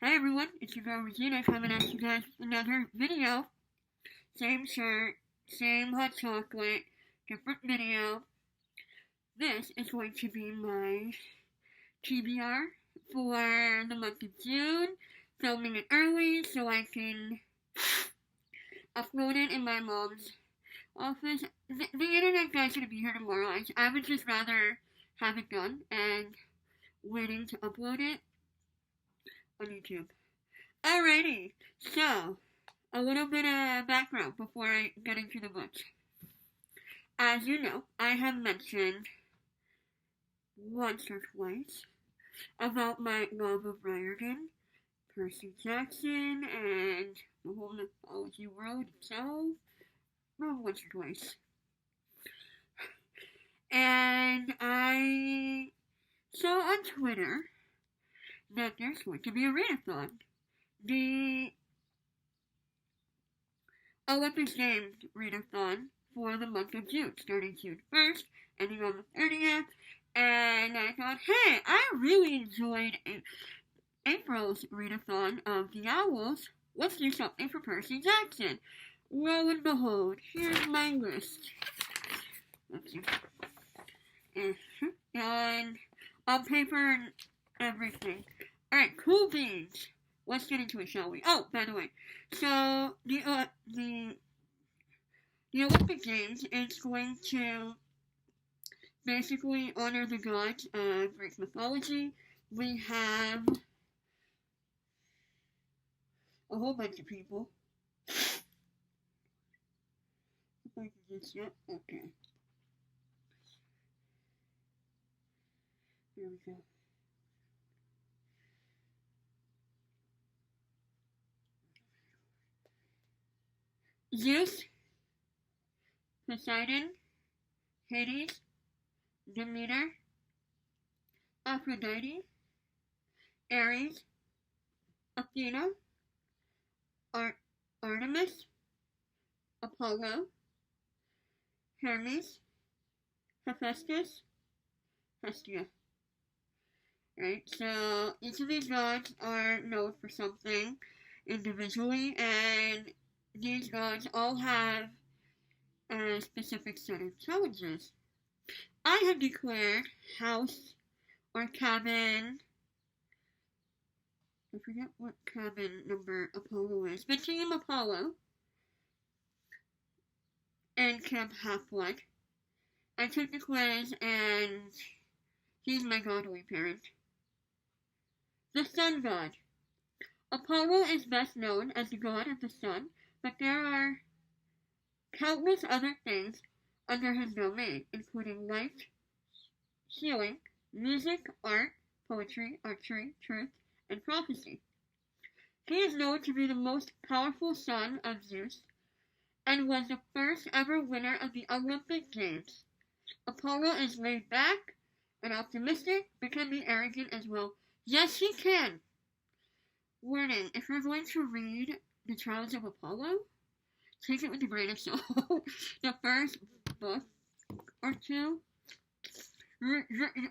Hi everyone, it's your girl Regina coming at you guys with another video. Same shirt, same hot chocolate, different video. This is going to be my TBR for the month of June. Filming it early so I can upload it in my mom's office. The internet guy's gonna be here tomorrow. I would just rather have it done and waiting to upload it on YouTube. Alrighty, so a little bit of background before I get into the book. As you know, I have mentioned once or twice about my love of Riordan, Percy Jackson, and the whole mythology world itself. Well, once or twice. And I saw on Twitter that there's going to be a readathon. The Olympics Games readathon for the month of June, starting June 1st, ending on the 30th. And I thought, hey, I really enjoyed April's readathon of the Owls. Let's do something for Percy Jackson. Lo and behold, here's my list. Let's see. And on paper and everything. Alright, cool beans. Let's get into it, shall we? Oh, by the way, so the Olympic Games is going to basically honor the gods of Greek mythology. We have a whole bunch of people. If I can just get, okay. Here we go. Zeus, Poseidon, Hades, Demeter, Aphrodite, Ares, Athena, Artemis, Apollo, Hermes, Hephaestus, Hestia. Right, so each of these gods are known for something individually, and these gods all have a specific set of challenges. I have declared house or cabin, I forget what cabin number Apollo is, but Team Apollo and Camp Half-Blood. I took the quiz and he's my godly parent. The Sun God. Apollo is best known as the god of the sun, but there are countless other things under his domain, including life, healing, music, art, poetry, archery, truth, and prophecy. He is known to be the most powerful son of Zeus, and was the first ever winner of the Olympic Games. Apollo is laid back and optimistic, but can be arrogant as well. Yes, he can. Warning, if you're going to read The Trials of Apollo, take it with a grain of salt. The first book or two,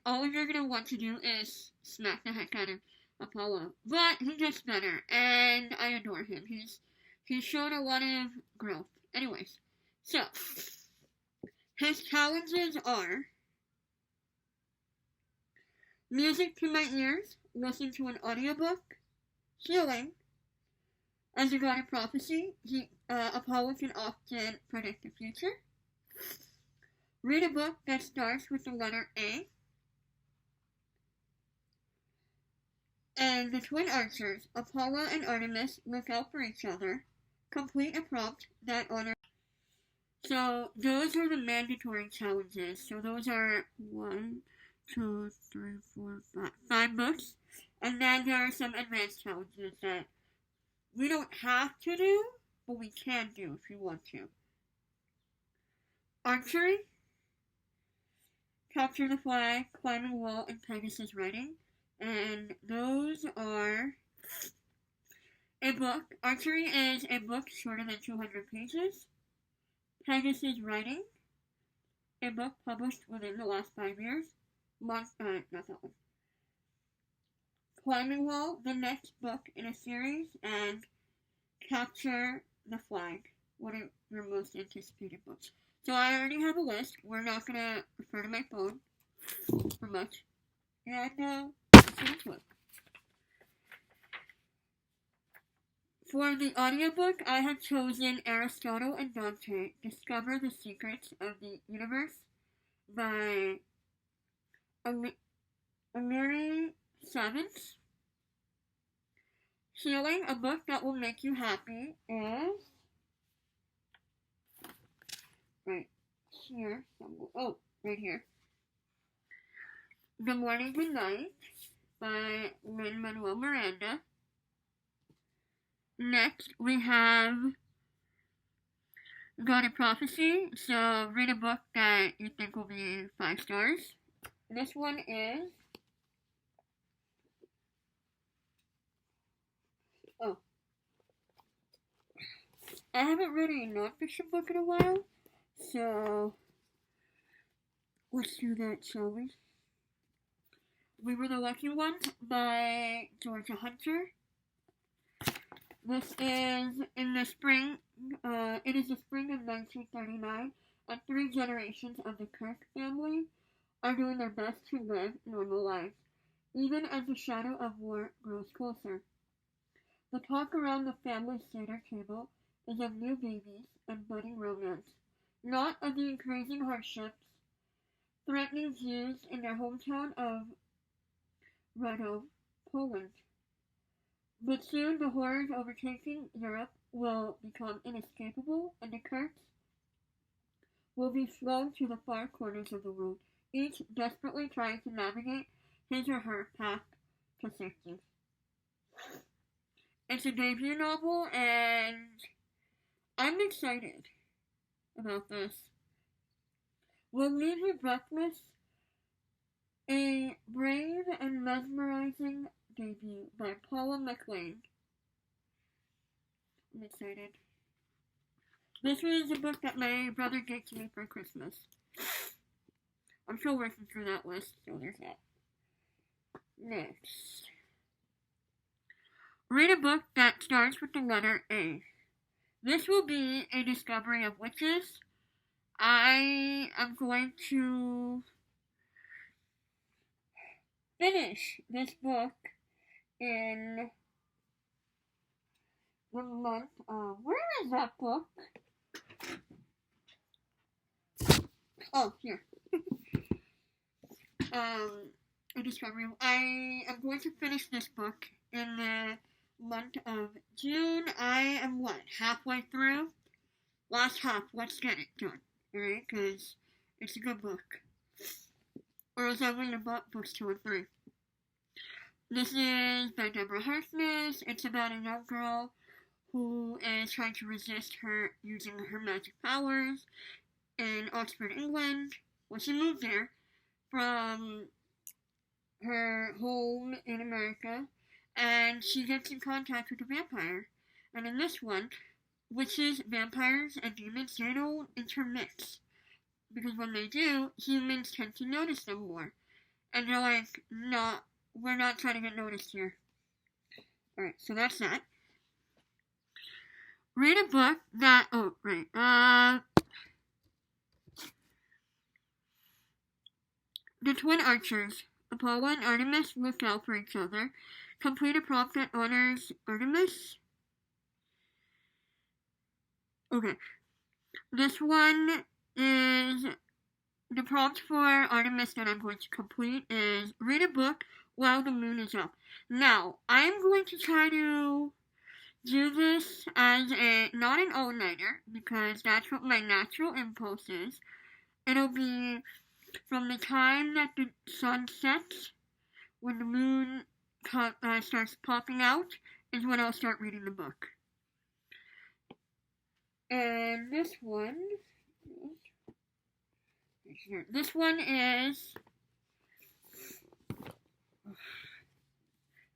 all you're going to want to do is smack the heck out of Apollo. But he gets better, and I adore him. He's shown a lot of growth. Anyways, so, his challenges are music to my ears, listen to an audiobook, healing. As a god of prophecy, Apollo can often predict the future. Read a book that starts with the letter A. And the twin archers, Apollo and Artemis, look out for each other. Complete a prompt that honors. So those are the mandatory challenges. So those are 1, 2, 3, 4, 5 books. And then there are some advanced challenges that we don't have to do, but we can do if you want to. Archery, capture the flag, climb a wall, and Pegasus riding. And those are a book. Archery is a book shorter than 200 pages. Pegasus riding, a book published within the last 5 years. Not that one. Climbing Wall, the next book in a series, and Capture the Flag. What are your most anticipated books? So I already have a list. We're not going to refer to my phone for much. And, let's get into it. For the audiobook, I have chosen Aristotle and Dante, Discover the Secrets of the Universe by Alire Sáenz. Healing, a book that will make you happy, is right here. Right here. Good Morning, Good Night by Lin-Manuel Miranda. Next, we have God of Prophecy. So, read a book that you think will be 5 stars. This one is... I haven't read a non-fiction book in a while, so let's do that, shall we? We Were the Lucky Ones by Georgia Hunter. This is in the spring, it is the spring of 1939, and 3 generations of the Kirk family are doing their best to live normal lives, even as the shadow of war grows closer. The talk around the family Seder table is of new babies and budding romance, not of the increasing hardships threatening Jews in their hometown of Radov, Poland. But soon the horrors overtaking Europe will become inescapable, and the Kirks will be flown to the far corners of the world, each desperately trying to navigate his or her path to safety. It's a debut novel, and I'm excited about this. Will leave you breathless. A brave and mesmerizing debut by Paula McLean. I'm excited. This was a book that my brother gave to me for Christmas. I'm still working through that list, so there's that. Next. Read a book that starts with the letter A. This will be a discovery of witches. I am going to finish this book in the month of... Where is that book? Oh, here. A discovery. I am going to finish this book in the month of June. I am halfway through? Last half, let's get it done. Alright, because it's a good book. Or else I wouldn't have bought books 2 and 3. This is by Deborah Harkness. It's about a young girl who is trying to resist her using her magic powers in Oxford, England. Well, she moved there from her home in America, and she gets in contact with a vampire. And in this one, witches, vampires, and demons, they don't intermix. Because when they do, humans tend to notice them more. And they're like, no, we're not trying to get noticed here. Alright, so that's that. Read a book that, The Twin Archers. Apollo and Artemis look out for each other. Complete a prompt that honors Artemis. Okay. This one is... The prompt for Artemis that I'm going to complete is read a book while the moon is up. Now, I'm going to try to do this as not an all-nighter, because that's what my natural impulse is. It'll be from the time that the sun sets, when the moon starts popping out, is when I'll start reading the book. And this one is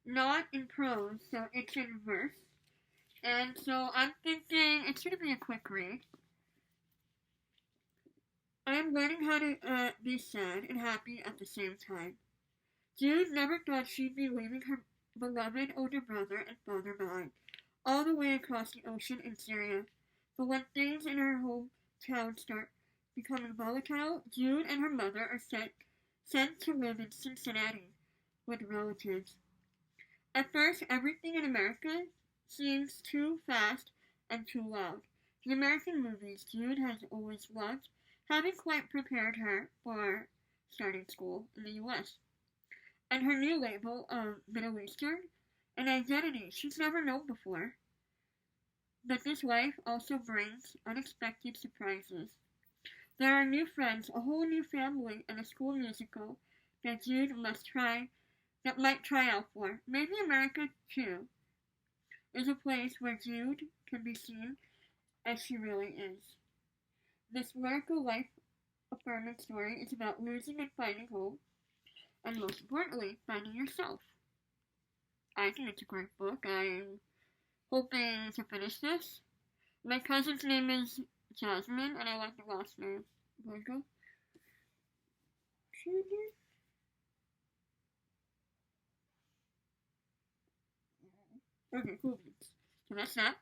not in prose, so it's in verse. And so I'm thinking it's going to be a quick read. I am learning how to be sad and happy at the same time. June never thought she'd be leaving her beloved older brother and father mine, all the way across the ocean in Syria. But when things in her hometown start becoming volatile, Jude and her mother are sent to live in Cincinnati with relatives. At first, everything in America seems too fast and too loud. The American movies Jude has always loved haven't quite prepared her for starting school in the U.S. And her new label of Middle Eastern, an identity she's never known before. But this life also brings unexpected surprises. There are new friends, a whole new family, and a school musical that Jude might try out for. Maybe America, too, is a place where Jude can be seen as she really is. This lyrical life affirming story is about losing and finding hope, and most importantly, finding yourself. I think it's a great book. I'm hoping to finish this. My cousin's name is Jasmine, and I like the last name. Virgo. Okay, cool. So that's that.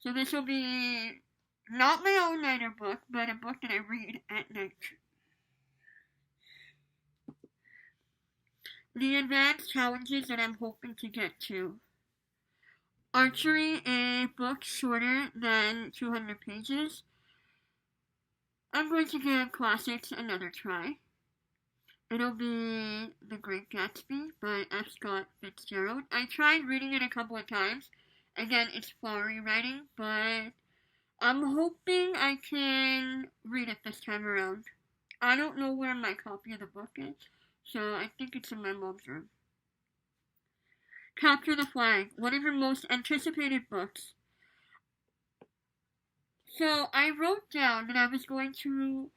So this will be not my all-nighter book, but a book that I read at night. The advanced challenges that I'm hoping to get to. Archery, a book shorter than 200 pages. I'm going to give classics another try. It'll be The Great Gatsby by F. Scott Fitzgerald. I tried reading it a couple of times. Again, it's flowery writing, but I'm hoping I can read it this time around. I don't know where my copy of the book is, so I think it's in my mom's room. Capture the Flag, one of your most anticipated books. So I wrote down that I was going to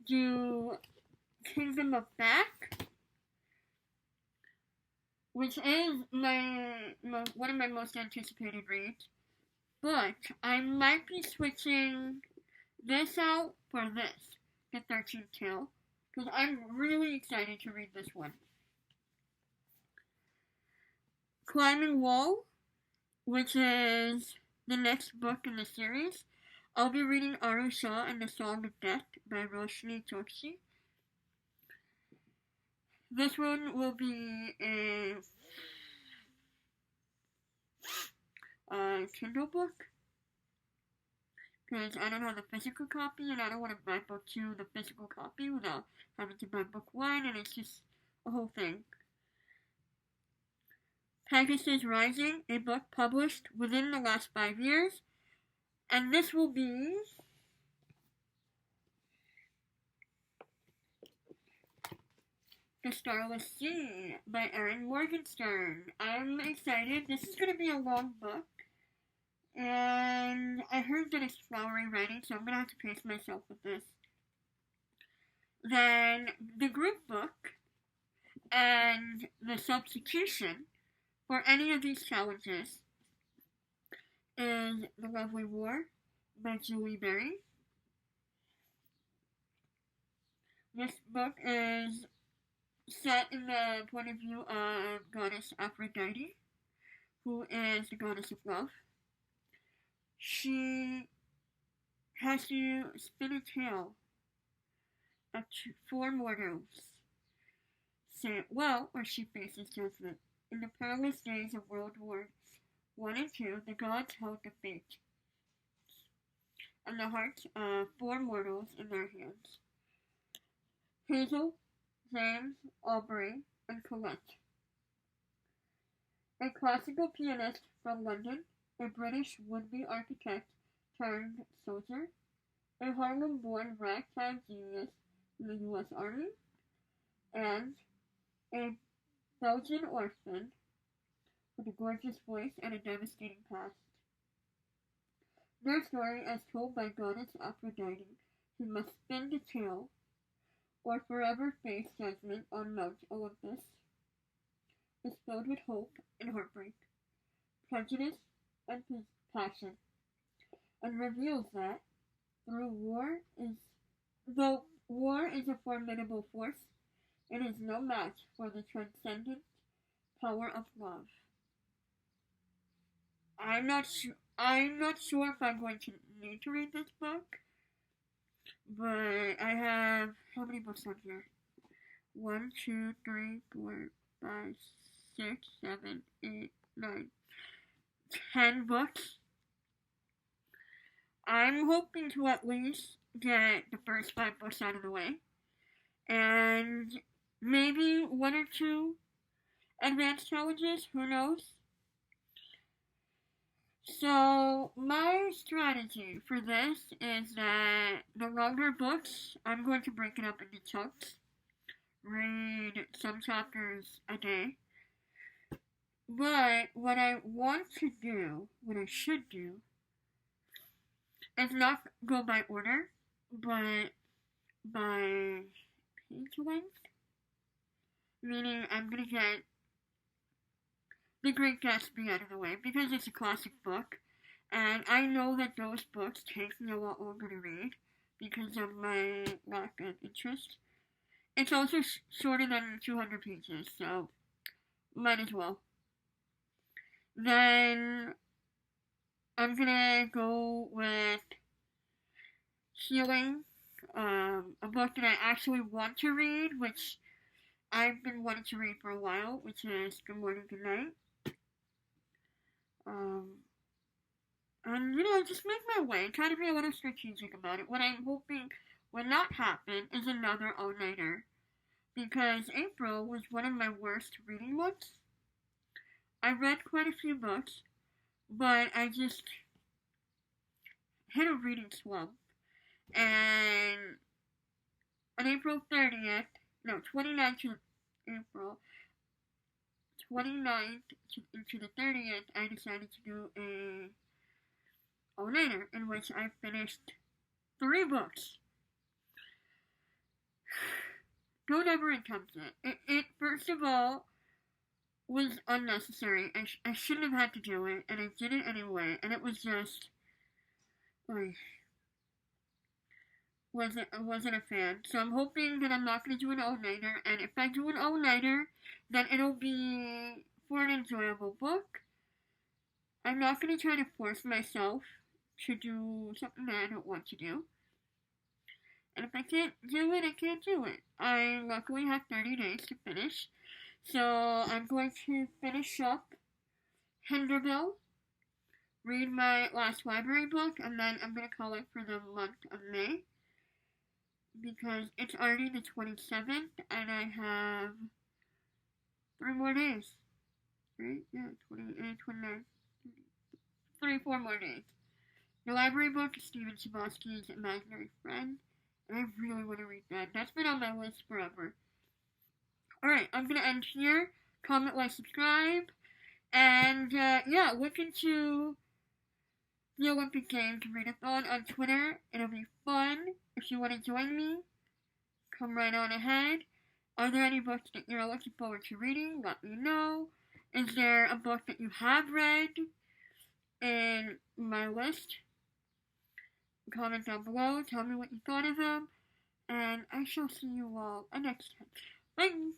do Kingdom of Back, which is one of my most anticipated reads, but I might be switching this out for this, The 13th Tale, because I'm really excited to read this one. Climbing Wall, which is the next book in the series. I'll be reading Aru Shah and the Song of Death by Roshni Chokshi. This one will be a Kindle book, because I don't have the physical copy, and I don't want to buy book 2, the physical copy, without having to buy book 1, and it's just a whole thing. Pegasus Rising, a book published within the last 5 years, and this will be The Starless Sea by Erin Morgenstern. I'm excited. This is going to be a long book, and I heard that it's flowery writing, so I'm going to have to pace myself with this. Then the group book and the substitution for any of these challenges is The Lovely War by Julie Berry. This book is set in the point of view of goddess Aphrodite, who is the goddess of love. She has to spin a tale of 4 mortals, say well, or she faces judgment. In the perilous days of World Wars I and II, the gods held the fate and the hearts of 4 mortals in their hands. Hazel, James, Aubrey, and Colette. A classical pianist from London, a British would-be architect turned soldier, a Harlem-born ragtag genius in the U.S. Army, and a Belgian orphan with a gorgeous voice and a devastating past. Their story, as told by goddess Aphrodite, who must spin the tale or forever face judgment on Mount Olympus, is filled with hope and heartbreak, prejudice and passion, and reveals that though war is a formidable force, it is no match for the transcendent Power of Love. I'm not sure if I'm going to need to read this book, but I have, how many books on here? 1, 2, 3, 4, 5, 6, 7, 8, 9, 10 books. I'm hoping to at least get the first 5 books out of the way, and maybe 1 or 2 advanced challenges, who knows? So, my strategy for this is that the longer books, I'm going to break it up into chunks, read some chapters a day. But what I want to do, what I should do, is not go by order, but by page length. Meaning I'm going to get The Great Gatsby out of the way, because it's a classic book, and I know that those books take me a lot longer to read because of my lack of interest. It's also shorter than 200 pages, so might as well. Then I'm gonna go with Healing, a book that I actually want to read, which I've been wanting to read for a while, which is Good Morning, Good Night. And, just make my way, try to be a little strategic about it. What I'm hoping will not happen is another all-nighter, because April was one of my worst reading months. I read quite a few books, but I just hit a reading slump, and on April 30th, no, 29th of April, 29th into the 30th, I decided to do a all-nighter, in which I finished 3 books. Don't ever attempt it. It first of all, was unnecessary. I shouldn't have had to do it, and I did it anyway, and it was just, wasn't a fan. So I'm hoping that I'm not going to do an all-nighter, and if I do an all-nighter, then it'll be for an enjoyable book. I'm not going to try to force myself to do something that I don't want to do. And if I can't do it, I can't do it. I luckily have 30 days to finish. So I'm going to finish up Hinderville, read my last library book, and then I'm going to call it for the month of May, because it's already the 27th, and I have 3 more days. Right? Yeah, 28, 29, 4 more days. The library book is Stephen Chbosky's Imaginary Friend, and I really want to read that. That's been on my list forever. Alright, I'm going to end here. Comment, like, subscribe. And, look into the Olympic Games Readathon on Twitter. It'll be fun. If you want to join me, come right on ahead. Are there any books that you're looking forward to reading? Let me know. Is there a book that you have read in my list? Comment down below. Tell me what you thought of them. And I shall see you all next time. Bye!